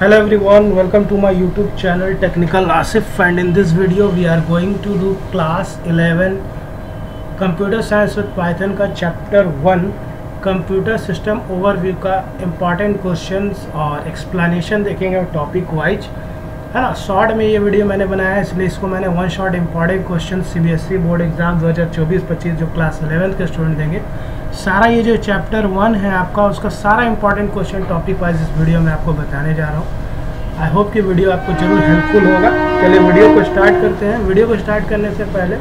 Hello everyone, welcome to my YouTube channel Technical Asif, and in this video we are going to do class 11 Computer Science with Python का chapter 1 computer system overview का important questions और explanation देखेंगे topic wise, है ना। Short में ये video मैंने बनाया है, इसलिए इसको मैंने one shot important question CBSE board exam 2024-25 जो क्लास 11 के स्टूडेंट देंगे, सारा ये जो चैप्टर 1 है आपका, उसका सारा इंपॉर्टेंट क्वेश्चन टॉपिक वाइज इस वीडियो में आपको बताने जा रहा हूँ। आई होप कि वीडियो आपको जरूर हेल्पफुल होगा। चलिए वीडियो को स्टार्ट करते हैं। वीडियो को स्टार्ट करने से पहले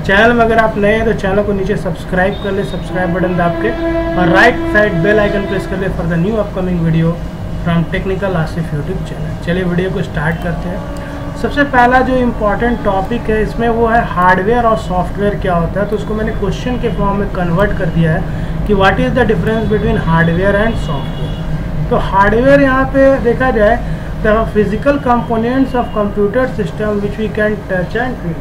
चैनल में अगर आप नए हैं तो चैनल को नीचे सब्सक्राइब कर ले, सब्सक्राइब बटन दाब के, और right side bell icon press कर ले for the new upcoming video from technical Asif YouTube channel. चलिए वीडियो को स्टार्ट करते हैं। सबसे पहला जो इम्पॉर्टेंट टॉपिक है इसमें वो है हार्डवेयर और सॉफ्टवेयर क्या होता है। तो उसको मैंने क्वेश्चन के फॉर्म में कन्वर्ट कर दिया है कि what is the difference between hardware and software. तो हार्डवेयर यहाँ पे देखा जाए the physical components of computer system which we can touch and feel.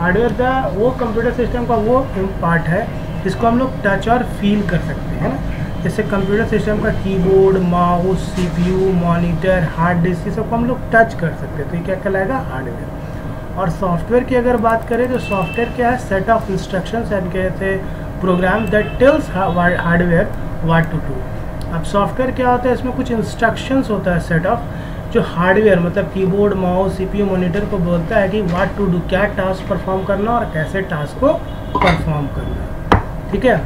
Hardware का वो कंप्यूटर सिस्टम का वो पार्ट है जिसको हम लोग टच और फील कर सकते हैं ना। जैसे कंप्यूटर सिस्टम का keyboard, mouse, CPU, monitor, hard disk, ये सबको हम लोग टच कर सकते हैं, तो ये क्या कहलाएगा हार्डवेयर। और सॉफ्टवेयर की अगर बात करें तो सॉफ्टवेयर क्या है, सेट ऑफ इंस्ट्रक्शंस एंड कहते program that tells hardware what to do. अब सॉफ्टवेयर क्या होता है, इसमें कुछ इंस्ट्रक्शंस होता है सेट ऑफ, जो हार्डवेयर मतलब कीबोर्ड, माउस, सीपीयू, मॉनिटर को बोलता है कि व्हाट टू डू, क्या टास्क परफॉर्म करना और कैसे टास्क को परफॉर्म करना, ठीक है।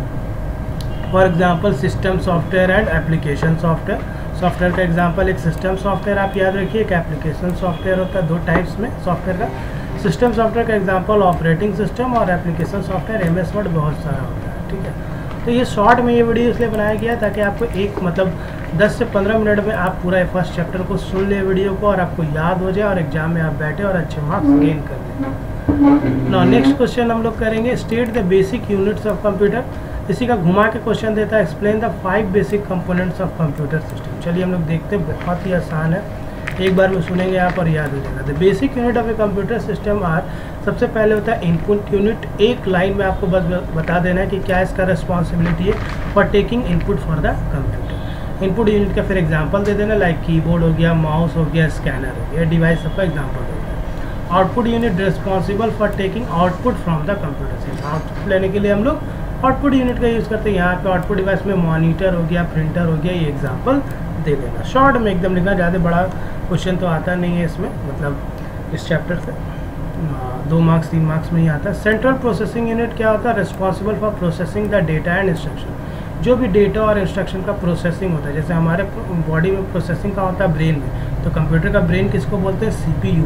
For example system software and application software. Software का एग्जांपल एक सिस्टम सॉफ्टवेयर आप याद रखिए, एक एप्लीकेशन सॉफ्टवेयर होता है, दो टाइप्स में सॉफ्टवेयर का। सिस्टम सॉफ्टवेयर का एग्जांपल ऑपरेटिंग सिस्टम, और एप्लीकेशन सॉफ्टवेयर एमएस वर्ड, बहुत सारा होता है, ठीक है। तो ये शॉर्ट में ये वीडियो इसलिए बनाया गया ताकि आपको एक मतलब 10 से 15 मिनट में आप पूरा फर्स्ट चैप्टर को सुन ले वीडियो को, और आपको याद हो जाए और एग्जाम में आप बैठे और अच्छे मार्क्स गेन कर लें। नाउ नेक्स्ट क्वेश्चन हम लोग करेंगे, state the basic units of computer. इसी का घुमा के क्वेश्चन देता है, explain the 5 basic components of computer system. चलिए हम लोग देखते हैं, बहुत ही आसान है, एक बार में सुनेंगे आप और याद हो जाएगा। The basic unit of a computer system are, सबसे पहले होता है इनपुट यूनिट। एक लाइन में आपको बस बता देना है कि क्या इसका रिस्पॉन्सिबिलिटी है for taking input for the computer. Input unit का फिर एग्जांपल दे देना, लाइक कीबोर्ड हो गया, माउस हो गया, स्कैनर हो गया, डिवाइस सबका एग्जांपल हो गया। Output unit responsible for taking output from the computer system. Output लेने के लिए हम लोग आउटपुट यूनिट का यूज़ करते हैं। यहाँ पे आउटपुट डिवाइस में मॉनिटर हो गया, प्रिंटर हो गया, ये एग्जांपल दे देना। शॉर्ट में एकदम लिखना, ज़्यादा बड़ा क्वेश्चन तो आता नहीं है इसमें, मतलब इस चैप्टर से 2 मार्क्स 3 मार्क्स में ही आता है। सेंट्रल प्रोसेसिंग यूनिट क्या होता है, responsible for processing the data and instruction. जो भी डेटा और इंस्ट्रक्शन का प्रोसेसिंग होता है, जैसे हमारे बॉडी में प्रोसेसिंग का होता है ब्रेन में, तो कंप्यूटर का ब्रेन किसको बोलते हैं, सीपीयू।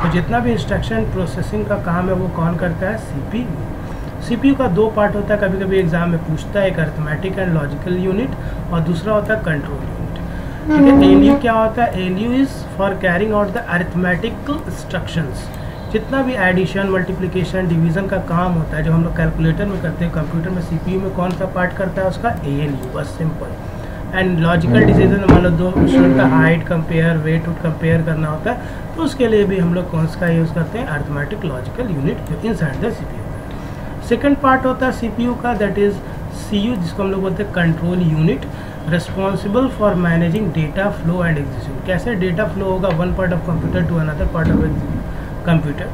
तो जितना भी इंस्ट्रक्शन प्रोसेसिंग का काम है वो कौन करता है, सीपीयू। सीपीयू का 2 पार्ट होता है, कभी कभी एग्जाम में पूछता है, एक अरिथमेटिक एंड लॉजिकल यूनिट और दूसरा होता है कंट्रोल यूनिट, ठीक है। एलयू क्या होता है, ALU is for carrying out the arithmetical instructions. जितना भी एडिशन, मल्टीप्लिकेशन, डिवीजन का काम होता है जो हम लोग कैलकुलेटर में करते हैं, कंप्यूटर में सीपीयू में कौन सा पार्ट करता है, उसका एएलयू, बस सिंपल। एंड लॉजिकल डिसीजन, मान लो 2 स्टूडेंट का हाइट कंपेयर, वेट कंपेयर करना होता है, तो उसके लिए भी हम लोग कौन सा यूज़ करते हैं, अरिथमेटिक लॉजिकल यूनिट जो inside the CPU. Second part होता है सीपीयू का, दैट इज सीयू, जिसको हम लोग बोलते हैं control unit, responsible for managing data flow and execution. कैसे डेटा फ्लो होगा one part of computer to another part of computer,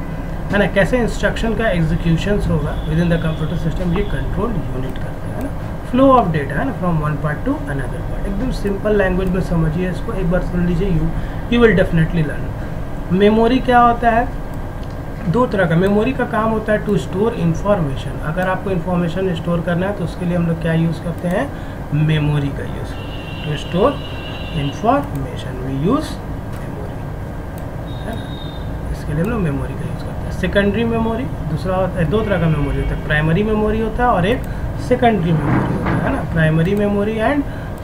है ना। कैसे इंस्ट्रक्शन का एग्जीक्यूशन होगा within the computer system, ये कंट्रोल यूनिट करते हैं ना। फ्लो ऑफ डेटा है ना, from one part to another part. एकदम सिंपल लैंग्वेज में समझिए इसको, एक बार सुन लीजिए, you will definitely learn. Memory क्या होता है, 2 तरह का मेमोरी का काम होता है, टू स्टोर इंफॉर्मेशन। अगर आपको इंफॉर्मेशन स्टोर करना है तो उसके लिए हम लोग क्या यूज़ करते हैं, मेमोरी का यूज़ करते हैं। To store information we use memory, है ना, इसके लिए हम लोग मेमोरी का यूज़ करते हैं। सेकेंडरी मेमोरी दूसरा होता है, 2 तरह का मेमोरी होता है, प्राइमरी मेमोरी होता है और एक सेकेंडरी मेमोरी होता है ना। Primary memory and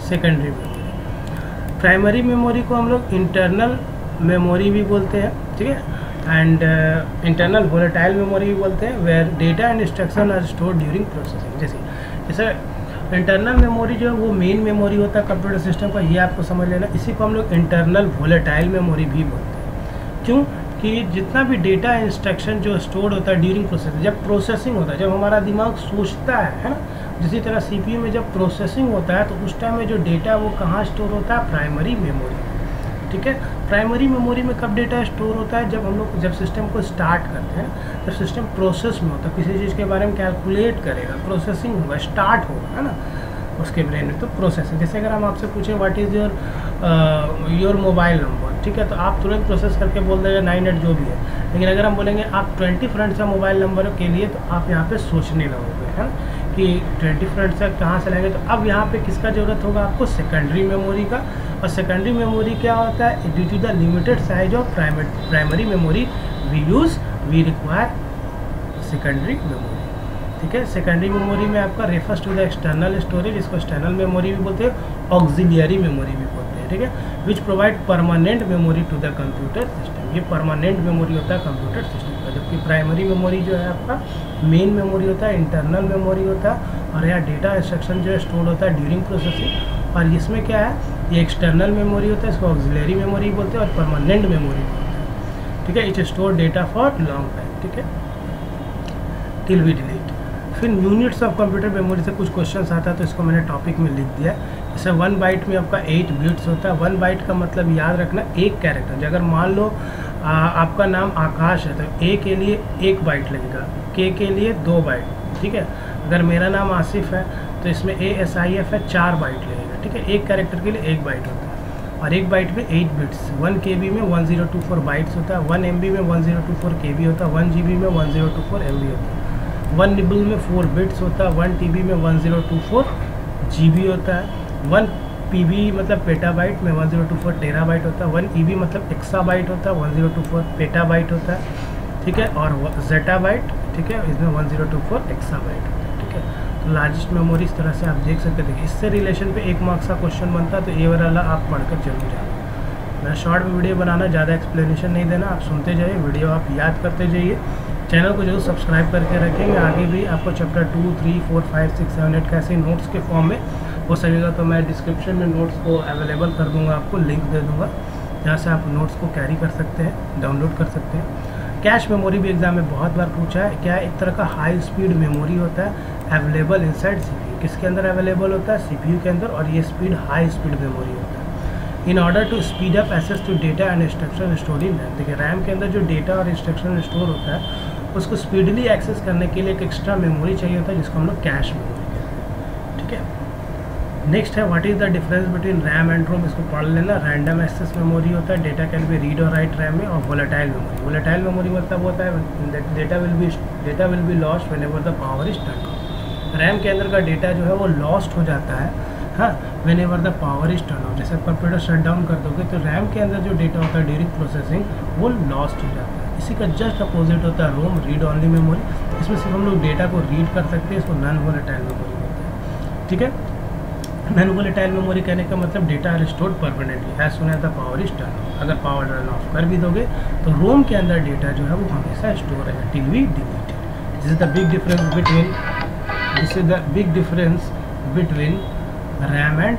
secondary memory. Primary memory को हम लोग इंटरनल मेमोरी भी बोलते हैं, ठीक है, एंड इंटरनल वोलेटाइल मेमोरी भी बोलते हैं, where data and instruction are stored during processing. जैसे इंटरनल मेमोरी जो है वो मेन मेमोरी होता है कंप्यूटर सिस्टम का, ये आपको समझ लेना। इसी को हम लोग इंटरनल वोलेटाइल मेमोरी भी बोलते हैं। क्यों कि जितना भी डेटा इंस्ट्रक्शन जो स्टोर्ड होता है ड्यूरिंग प्रोसेसिंग, जब प्रोसेसिंग होता है, जब हमारा दिमाग सोचता है ना, जिसी तरह सीपीयू में जब प्रोसेसिंग होता है तो उस टाइम में जो डेटा वो कहाँ स्टोर होता है, प्राइमरी मेमोरी, ठीक है। प्राइमरी मेमोरी में कब डेटा स्टोर होता है, जब सिस्टम को स्टार्ट करते हैं, जब सिस्टम प्रोसेस में होता है, किसी चीज़ के बारे में कैलकुलेट करेगा, प्रोसेसिंग होगा, स्टार्ट होगा, है ना, उसके ब्रेन में, तो प्रोसेस है। जैसे अगर हम आपसे पूछें what is your mobile number, ठीक है, तो आप तुरंत प्रोसेस करके बोल देंगे 98 जो भी है। लेकिन अगर हम बोलेंगे आप 20 फ्रेंड्स का मोबाइल नंबर के लिए, तो आप यहाँ पे सोचने लगोगे, है ना, कि 20 फ्रेंड्स का कहाँ से लेंगे। तो अब यहाँ पे किसका ज़रूरत होगा आपको, सेकेंडरी मेमोरी का। और सेकेंडरी मेमोरी क्या होता है, due to the limited size of primary memory we require secondary memory, ठीक है। सेकेंडरी मेमोरी में आपका refers to the external storage, इसको एक्सटर्नल मेमोरी भी बोलते हैं, ऑक्सिलियरी मेमोरी भी बोलते हैं, ठीक है, which provide permanent memory to the computer system. ये परमानेंट मेमोरी होता है कंप्यूटर सिस्टम का, जबकि प्राइमरी मेमोरी जो है आपका मेन मेमोरी होता है, इंटरनल मेमोरी होता है, और यहाँ डेटा इंस्ट्रक्शन जो है स्टोर होता है ड्यूरिंग प्रोसेसिंग। और इसमें क्या है, ये एक्सटर्नल मेमोरी होता है, इसको ऑक्सिलियरी मेमोरी बोलते हैं, और परमानेंट मेमोरी बोलते हैं, ठीक है। It store data for long time, ठीक है, टिल वी डिलीट। फिर यूनिट्स ऑफ कंप्यूटर मेमोरी से कुछ क्वेश्चंस आता है, तो इसको मैंने टॉपिक में लिख दिया। जैसे 1 बाइट में आपका 8 बिट्स होता है। 1 बाइट का मतलब याद रखना एक कैरेक्टर। अगर मान लो आपका नाम आकाश है, तो ए के लिए 1 बाइट लगेगा, के लिए 2 बाइट, ठीक है। अगर मेरा नाम आसिफ है, तो इसमें ASIF है, 4 बाइट लगेगा, ठीक है। एक कैरेक्टर के लिए 1 बाइट होता है, और 1 बाइट में 8 बिट्स। 1 KB में 1024 बाइट्स होता है, 1 MB में 1024 KB होता है, 1 GB में 1024 MB होता है, 1 निबल में 4 बिट्स होता है, 1 TB में 1024 GB होता है, 1 PB मतलब पेटाबाइट में 1024 टेराबाइट होता है, 1 EB मतलब एक्साबाइट होता है, 1024 पेटाबाइट होता है, ठीक है, और जेटाबाइट, ठीक है, इसमें 1024 एक्साबाइट होता है, ठीक है। तो लार्जेस्ट मेमोरी इस तरह से आप देख सकते हैं। देखिए, इससे रिलेशन पे 1 मार्क्स का क्वेश्चन बनता है, तो ये वाला आप पढ़कर जरूर जाना। मैं शॉर्ट वीडियो बनाना, ज़्यादा एक्सप्लेनेशन नहीं देना, आप सुनते जाइए, वीडियो आप याद करते जाइए। चैनल को जरूर सब्सक्राइब करके रखेंगे, आगे भी आपको चैप्टर 2, 3, 4, 5, 6, 7, 8 कैसे नोट्स के फॉर्म में हो सकेगा, तो मैं डिस्क्रिप्शन में नोट्स को अवेलेबल कर दूंगा, आपको लिंक दे दूंगा, जहाँ से आप नोट्स को कैरी कर सकते हैं, डाउनलोड कर सकते हैं। कैश मेमोरी भी एग्जाम में बहुत बार पूछा है। क्या एक तरह का हाई स्पीड मेमोरी होता है, अवेलेबल इनसाइड CPU। किसके अंदर अवेलेबल होता है, CPU के अंदर, और ये स्पीड हाई स्पीड मेमोरी होता है। In order to speed up access to data and instruction store in RAM. देखिए, रैम के अंदर जो डेटा और इंस्ट्रक्शन स्टोर होता है, उसको स्पीडली एक्सेस करने के लिए एक एक्स्ट्रा मेमोरी चाहिए होता है, जिसको हम लोग कैश मेमोरी कहते हैं, ठीक है। नेक्स्ट है what is the difference between RAM and ROM. इसको पढ़ लेना। रैंडम एक्सेस मेमोरी होता है, डेटा कैन बी रीड और राइट रैम में। और वोलेटाइल मेमोरी, वोलेटाइल मेमोरी मतलब होता है data will be lost whenever the power is turn off. RAM के अंदर का डेटा जो है वो लॉस्ट हो जाता है, हाँ, whenever the power is turn of. जैसे कंप्यूटर शट डाउन कर दोगे, तो रैम के अंदर जो डेटा होता है ड्यूरिंग प्रोसेसिंग वो लॉस्ट हो जाता है। इसी का जस्ट अपोजिट होता है रोम, रीड ऑनली मेमोरी। इसमें सिर्फ हम लोग डेटा को रीड कर सकते हैं, इसको नॉन वोलेटाइल मेमोरी बोलते हैं, ठीक है। नॉन वोलेटाइल मेमोरी कहने का मतलब data are stored permanently as soon as the power is turn off. अगर पावर टर्न ऑफ कर भी दोगे, तो रोम के अंदर डेटा जो है वो हमेशा स्टोर है till we delete it. This is the big difference between RAM and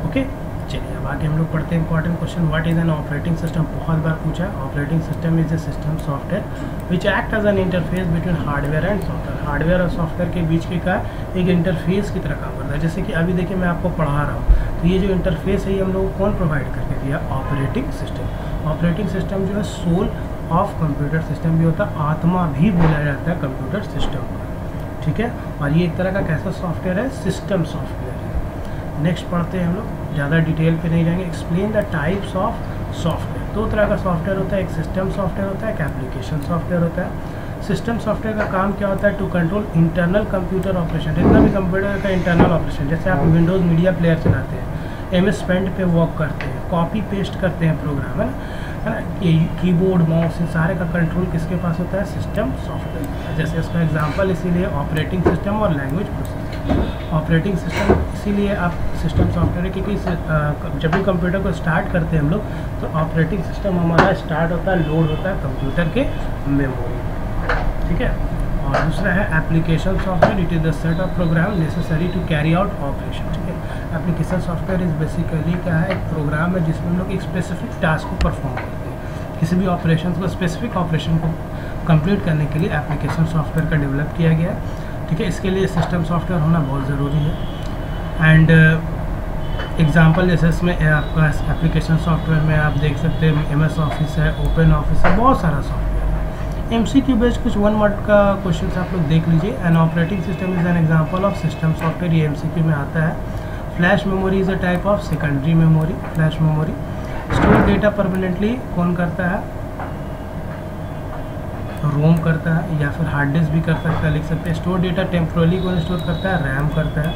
okay. चलिए अब आगे हम लोग पढ़ते हैं important question. What is an operating system, बहुत बार पूछा है। Operating system is a system software which act as an interface between hardware and software. Hardware और सॉफ्टवेयर के बीच के का एक इंटरफेस की तरह काम करता है। जैसे कि अभी देखिए मैं आपको पढ़ा रहा हूँ, तो ये जो इंटरफेस है ये हम लोग को कौन प्रोवाइड करके दिया, ऑपरेटिंग सिस्टम। ऑपरेटिंग सिस्टम जो है सोल ऑफ कंप्यूटर सिस्टम भी होता है, आत्मा भी बोला जाता है कंप्यूटर सिस्टम का, ठीक है। और ये एक तरह का कैसा सॉफ्टवेयर है, सिस्टम सॉफ्टवेयर है। नेक्स्ट पढ़ते हैं हम लोग, ज़्यादा डिटेल पे नहीं जाएंगे। Explain the types of software. 2 तरह का सॉफ्टवेयर होता है, एक सिस्टम सॉफ्टवेयर होता है, एक एप्लीकेशन सॉफ्टवेयर होता है। सिस्टम सॉफ्टवेयर का काम क्या होता है, to control internal computer operation. जितना भी कंप्यूटर का इंटरनल ऑपरेशन, जैसे आप विंडोज़ मीडिया प्लेयर चलाते हैं, MS पेंट पे वर्क करते हैं, कॉपी पेस्ट करते हैं प्रोग्राम, है ना, कीबोर्ड माउस, इन सारे का कंट्रोल किसके पास होता है, सिस्टम सॉफ्टवेयर। जैसे इसका एग्जांपल इसीलिए ऑपरेटिंग सिस्टम और लैंग्वेज प्रोसेसर। ऑपरेटिंग सिस्टम इसीलिए आप सिस्टम सॉफ्टवेयर है, क्योंकि जब भी कंप्यूटर को स्टार्ट करते हैं हम लोग, तो ऑपरेटिंग सिस्टम हमारा स्टार्ट होता है, लोड होता है कंप्यूटर के मेमोरी, ठीक है। और दूसरा है application software, it is the set of program necessary to carry out operation, ठीक है। एप्लीकेशन सॉफ्टवेयर इज बेसिकली क्या है, एक प्रोग्राम है जिसमें हम लोग एक स्पेसिफिक टास्क को परफॉर्म करते हैं। किसी भी ऑपरेशन को, स्पेसिफिक ऑपरेशन को कंप्लीट करने के लिए एप्लीकेशन सॉफ्टवेयर का डेवलप किया गया है, ठीक है। इसके लिए सिस्टम सॉफ्टवेयर होना बहुत ज़रूरी है। एंड एग्जांपल जैसे इसमें आपका एप्लीकेशन सॉफ्टवेयर में आप देख सकते हैं MS ऑफिस है, ओपन ऑफिस है, बहुत सारा सॉफ्टवेयर है। MCQ बेस्ड कुछ 1 वर्ड का क्वेश्चन आप लोग देख लीजिए। N operating system is an example of system software, ये MCQ में आता है। Flash memory is a type of secondary memory, flash memory. Store data permanently कौन करता है? रोम करता है, या फिर हार्ड डिस्क भी कर सकता है, लिख सकते हैं। स्टोर डेटा टेम्पोरली कौन स्टोर करता है? रैम करता है,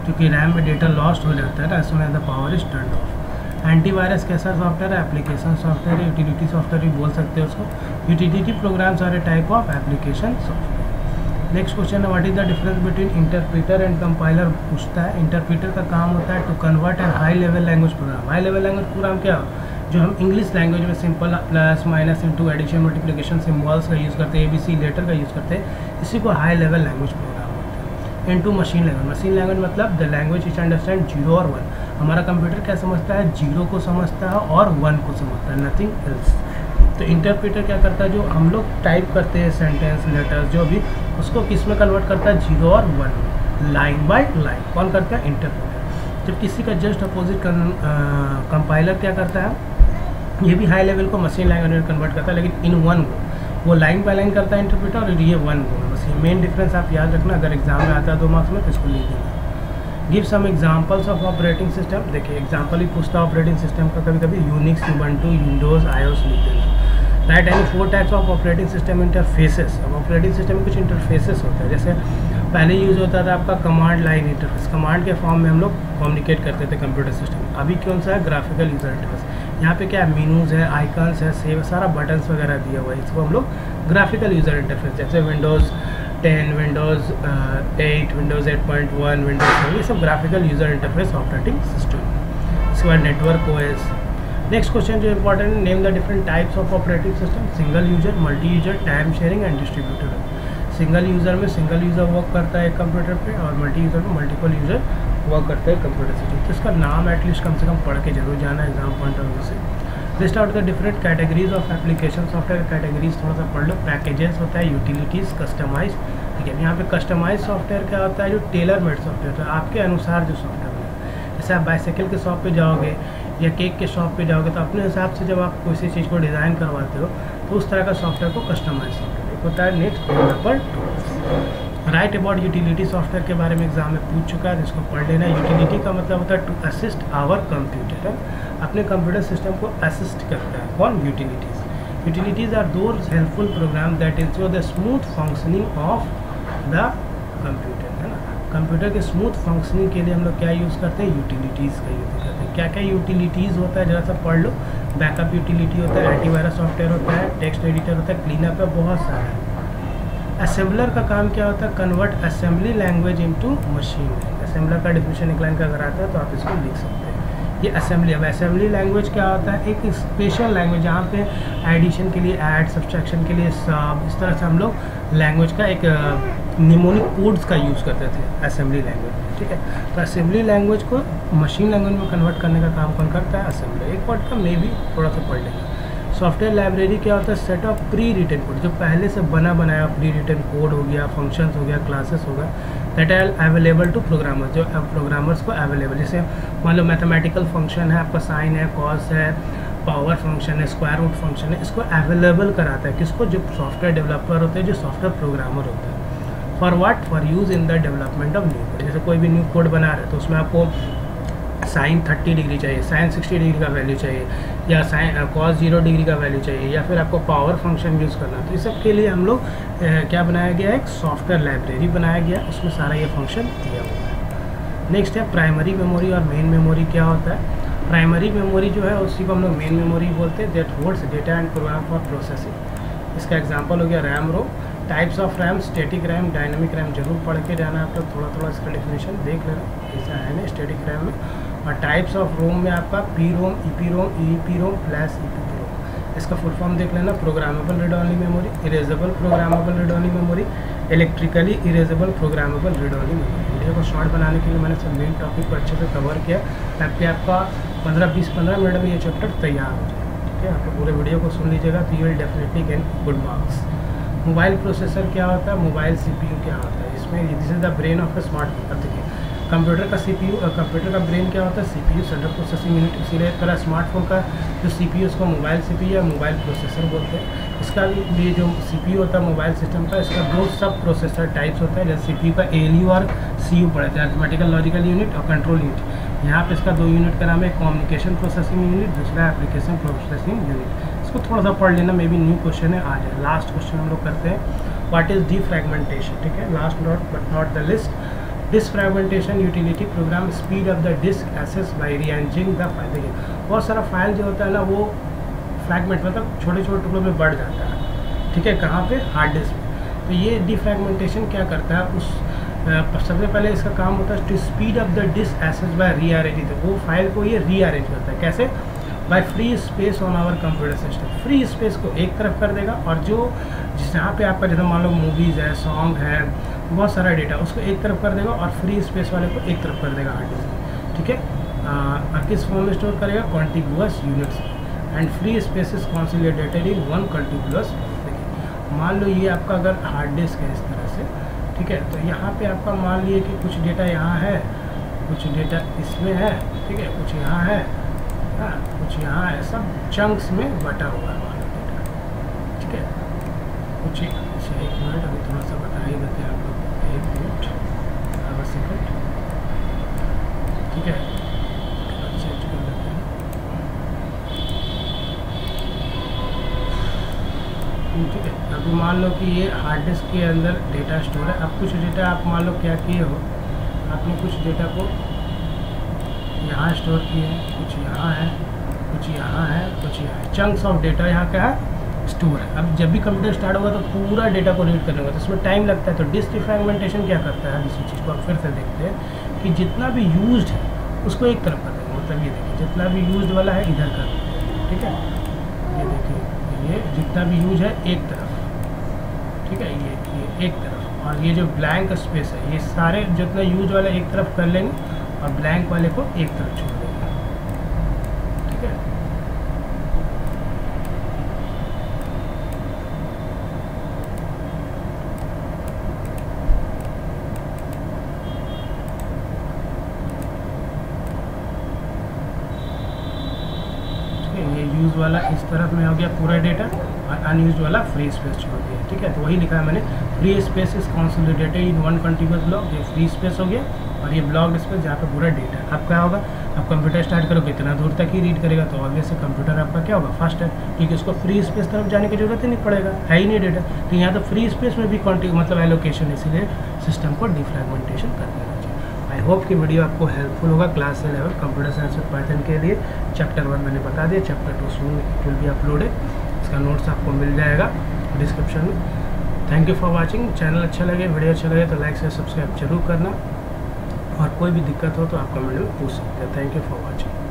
क्योंकि रैम में डेटा लॉस्ट हो जाता है ना, as soon as the power is turned off. Antivirus कैसा सॉफ्टवेयर है? एप्लीकेशन सॉफ्टवेयर, यूटिलिटी सॉफ्टवेयर भी बोल सकते हैं उसको। Utility programs are a type of application software. Next question है, what is the difference between interpreter and compiler पूछता है। इंटरप्रीटर का काम होता है to convert and high level language program. High level language program क्या, जो हम इंग्लिश लैंग्वेज में simple plus minus into addition multiplication symbols का यूज़ करते हैं, ABC लेटर का यूज़ करते हैं, इसी को हाई लेवल लैंग्वेज प्रोग्राम होता है। Into machine language, machine language मतलब द लैंग्वेज विच अंडरस्टैंड 0 और 1। हमारा कंप्यूटर क्या समझता है? 0 को समझता है और 1 को समझता है, नथिंग एल्स। तो इंटरप्रीटर क्या करता है, जो हम लोग टाइप करते हैं सेंटेंस लेटर्स जो भी, उसको किस में कन्वर्ट करता है? 0 और 1, लाइन बाय लाइन। कौन करता है? इंटरप्रीटर। जब किसी का जस्ट अपोजिट कंपाइलर क्या करता है, ये भी हाई लेवल को मशीन लैंग्वेज में कन्वर्ट करता है, लेकिन इन 1 को वो लाइन बाय लाइन करता है इंटरप्रीटर, और ये 1 को। बस ये मेन डिफरेंस आप याद रखना, अगर एग्जाम में आता है 2 मार्क्स में तो इसको लिख देना। Give some examples of operating system. देखिए एग्जांपल ही पूछता है ऑपरेटिंग सिस्टम का, कभी कभी यूनिक्स, उबंटू, विंडोज़, iOS लिख देना। Right any 4 types of operating system interfaces. अब ऑपरेटिंग सिस्टम में कुछ इंटरफेसेस होता है, जैसे पहले यूज़ होता था आपका कमांड लाइन इंटरफेस, कमांड के फॉर्म में हम लोग कम्युनिकेट करते थे कंप्यूटर सिस्टम। अभी कौन सा है? Graphical user interface. यहाँ पे क्या है? मेनूज़ है, आइकन्स है, सेव, सारा बटन्स वगैरह दिया हुआ है, इसको हम लोग ग्राफिकल यूज़र इंटरफेस, जैसे विंडोज़ 10, विंडोज़ 8, विंडोज़ 8.1, विंडोज़, ये सब graphical user interface operating system. इसके बाद नेटवर्क OS। नेक्स्ट क्वेश्चन जो इंपॉर्टेंट है, name the different types of operating system. Single user, multi user, time sharing and distributed. Single user में single user work करता है computer पे, और multi user में मल्टीपल यूजर वर्क करता है कंप्यूटर सिस्टम। तो इसका नाम एटलीस्ट कम से कम पढ़ के जरूर जाना एग्जाम पॉइंट ऑफ व्यू से। List out the different categories of application software. Categories थोड़ा सा पढ़ लो। पैकेजेस होता है, यूटिलिटीज़, कस्टमाइज। ठीक है, यहाँ पे कस्टमाइज सॉफ्टवेयर क्या होता है? जो टेलर मेड सॉफ्टवेयर होता है, आपके अनुसार जो सॉफ्टवेयर है। जैसे आप बाइसाइकिल के शॉप पे जाओगे या केक के शॉप पे जाओगे, तो अपने हिसाब से जब आप किसी चीज़ को डिज़ाइन करवाते हो तो उस तरह का सॉफ्टवेयर को कस्टमाइज सॉफ्टवेयर होता है। Next number 2, right about utility software के बारे में एग्जाम में पूछ चुका है, जिसको पढ़ लेना। यूटिलिटी का मतलब होता है टू असिस्ट आवर कंप्यूटर, अपने कंप्यूटर सिस्टम को असिस्ट करता है। कौन? Utilities. Utilities are those helpful program that ensure the smooth functioning of the computer, है ना। कंप्यूटर के स्मूथ फंक्शनिंग के लिए हम लोग क्या यूज़ करते हैं? यूटिलिटीज़ का यूज़ करते हैं। क्या क्या यूटिलिटीज़ होता है जरा सा पढ़ लो। बैकअप यूटिलिटी होता है, एंटीवायरस सॉफ्टवेयर होता है, टेक्स्ट एडिटर होता है, क्लीनअप है, बहुत सारा है। असेंबलर का काम क्या होता है? Convert assembly language into machine language. Assembler का डेफिनेशन एक लाइन का अगर आता है तो आप इसको लिख सकते हैं। ये असेंबली, अब असेंबली लैंग्वेज क्या होता है? एक स्पेशल लैंग्वेज जहाँ पे एडिशन के लिए ऐड, सब्सट्रैक्शन के लिए सब, इस तरह से हम लोग लैंग्वेज का एक निमोनिक कोड्स का यूज़ करते थे असेंबली लैंग्वेज में। ठीक है, तो असेंबली लैंग्वेज को मशीन लैंग्वेज में कन्वर्ट करने का काम कौन करता है? असेंबली। एक वर्ड का मे भी थोड़ा सा पढ़ लेंगे। सॉफ्टवेयर लाइब्रेरी क्या होता है? Set of pre written code, जो पहले से बना बनाया प्री रिटन कोड हो गया, फंक्शंस हो गया, क्लासेस हो गया, that are available to programmers, जो प्रोग्रामर्स को अवेलेबल। जैसे मान लो मैथमेटिकल फंक्शन है आपका, साइन है, कॉस है, पावर फंक्शन है, स्क्वायर रूट फंक्शन है, इसको अवेलेबल कराता है किसको? जो सॉफ्टवेयर डेवलपर होते हैं, जो सॉफ्टवेयर प्रोग्रामर होते हैं। For what? For use in the development of new code. जैसे कोई भी न्यू कोड बना रहे हैं तो उसमें आपको साइन 30 डिग्री चाहिए, साइन 60 डिग्री का वैल्यू चाहिए, या साइन कॉस 0 डिग्री का वैल्यू चाहिए, या फिर आपको पावर फंक्शन यूज़ करना। तो इस सब के लिए हम लोग क्या बनाया गया है? एक सॉफ्टवेयर लाइब्रेरी बनाया गया, उसमें सारा ये फंक्शन दिया हुआ है। नेक्स्ट है प्राइमरी मेमोरी और मेन मेमोरी। क्या होता है? प्राइमरी मेमोरी जो है उसी को हम लोग मेन मेमोरी बोलते हैं, that holds data and program for processing. इसका एग्जांपल हो गया RAM ROM. Types of RAM, static RAM, dynamic RAM, जरूर पढ़ के जाना आप लोग, थोड़ा थोड़ा इसका डेफिनेशन देख लेना, ऐसा है ना स्टैटिक रैम में। और टाइप्स ऑफ रोम में आपका पी रोम, ईपी रोम, ईपी रोम प्लस ईपी रोम, इसका फुल फॉर्म देख लेना। Programmable read only memory, erasable programmable read only memory, electrically erasable programmable read only memory. Video को शॉर्ट बनाने के लिए मैंने सब मेन टॉपिक को अच्छे से कवर किया, ताकि आपका 15-20-15 मिनट में ये चैप्टर तैयार हो जाए। ठीक है, आप पूरे वीडियो को सुन लीजिएगा तो you will definitely get good marks. Mobile processor क्या होता है? मोबाइल CPU क्या होता है? इसमें this is the brain of a smartphone. अब देखिए कंप्यूटर का सीपीयू, कंप्यूटर का ब्रेन क्या होता है? CPU, central processing unit. इसीलिए तरह स्मार्टफोन का जो सीपीयू उसको मोबाइल सीपीयू या मोबाइल प्रोसेसर बोलते हैं। इसका भी ये जो सीपीयू होता है मोबाइल सिस्टम का, इसका 2 सब प्रोसेसर टाइप्स होता है। जैसे सीपीयू का एएलयू और सीयू पढ़े थे, अरिथमेटिकल लॉजिकल यूनिट और कंट्रोल यूनिट। यहाँ पे इसका 2 यूनिट का नाम है, कम्युनिकेशन प्रोसेसिंग यूनिट, दूसरा एप्लीकेशन प्रोसेसिंग यूनिट। इसको थोड़ा सा पढ़ लेना, मे बी न्यू क्वेश्चन है, आ जाए। लास्ट क्वेश्चन हम लोग करते हैं, व्हाट इज डिफ्रैगमेंटेशन, ठीक है, last not but not the list. Defragmentation utility program speed up the disk access by rearranging the file. देखिए बहुत सारा फाइल जो होता है ना वो फ्रैगमेंट मतलब छोटे छोटे टुकड़ों में बढ़ जाता है, ठीक है, कहाँ पे? हार्ड डिस्क में। तो ये डिफ्रैगमेंटेशन क्या करता है? उस सबसे पहले इसका काम होता है to speed up the disk access by rearranging. तो वो फाइल को ये रीअरेंज करता है, कैसे? By free space on our computer system. Free space को एक तरफ कर देगा और जो जहाँ पे आपका जैसे मान लो मूवीज़ है, सॉन्ग है, बहुत सारा डेटा, उसको एक तरफ कर देगा और फ्री स्पेस वाले को एक तरफ कर देगा हार्ड डिस्क, ठीक है। किस फॉर्म में स्टोर करेगा? Contiguous units. And free space is consolidated in one contiguous. देखिए मान लो ये आपका अगर हार्ड डिस्क है इस तरह से, ठीक है, तो यहाँ पे आपका मान लीजिए कि कुछ डेटा यहाँ है, कुछ डेटा इसमें है, ठीक है, कुछ यहाँ है, हाँ, कुछ यहाँ है, सब चंक्स में बटा हुआ है मान लो डेटा, ठीक है। कुछ अच्छा 1 मिनट अभी थोड़ा सा बता ही देते हैं आप लोग, 1 मिनट अब सेकंड, ठीक है, चेंज कर लेते हैं, ठीक है। अभी मान लो कि ये हार्ड डिस्क के अंदर डेटा स्टोर है। अब कुछ डेटा आप मान लो क्या किए हो, आपने कुछ डेटा को यहाँ स्टोर किए हैं, कुछ यहाँ है, कुछ यहाँ है, कुछ यहाँ है, चंक्स ऑफ डेटा यहाँ क्या है? स्टोर है। अब जब भी कंप्यूटर स्टार्ट होगा तो पूरा डेटा को रीड करने होगा, तो इसमें टाइम लगता है। तो डिस्क डिफ्रैगमेंटेशन क्या करता है, इसी चीज़ को आप फिर से देखते हैं कि जितना भी यूज्ड है उसको एक तरफ कर देंगे। मतलब ये देखिए जितना भी यूज्ड वाला है इधर कर देते हैं, ठीक है। ये देखिए ये जितना भी यूज है एक तरफ, ठीक है, ये एक तरफ, और ये जो ब्लैंक स्पेस है ये सारे जितना यूज वाला एक तरफ कर लेंगे और ब्लैंक वाले को एक तरफ छोड़ देंगे, ठीक है। ये यूज वाला इस तरफ में हो गया पूरा डेटा और अनयूज वाला फ्री स्पेस छोड़ दिया, ठीक है। तो वही लिखा है मैंने, free space is consolidated in one contiguous block. ये फ्री स्पेस हो गया और ये ब्लॉक स्पेस जहाँ पे पूरा डेटा। अब क्या होगा, अब कंप्यूटर स्टार्ट करोगे इतना दूर तक ही रीड करेगा, तो ऑब्वियस कंप्यूटर आपका क्या होगा? फास्ट है, क्योंकि उसको फ्री स्पेस तरफ जाने की जरूरत ही नहीं पड़ेगा, है ही नहीं डेटा। तो यहाँ तो फ्री स्पेस में भी मतलब एलोकेशन, इसीलिए सिस्टम को डिफ्रैगमेंटेशन कर देना चाहिए। आई होप कि वीडियो आपको हेल्पफुल होगा class 11 computer science with Python के लिए। चैप्टर 1 मैंने बता दिया, chapter 2 soon it will be uploaded. इसका नोट्स आपको मिल जाएगा डिस्क्रिप्शन में। Thank you for watching. Channel अच्छा लगे, वीडियो अच्छा लगे तो लाइक से सब्सक्राइब जरूर करना, और कोई भी दिक्कत हो तो आप कमेंट में पूछ सकते हैं। Thank you for watching.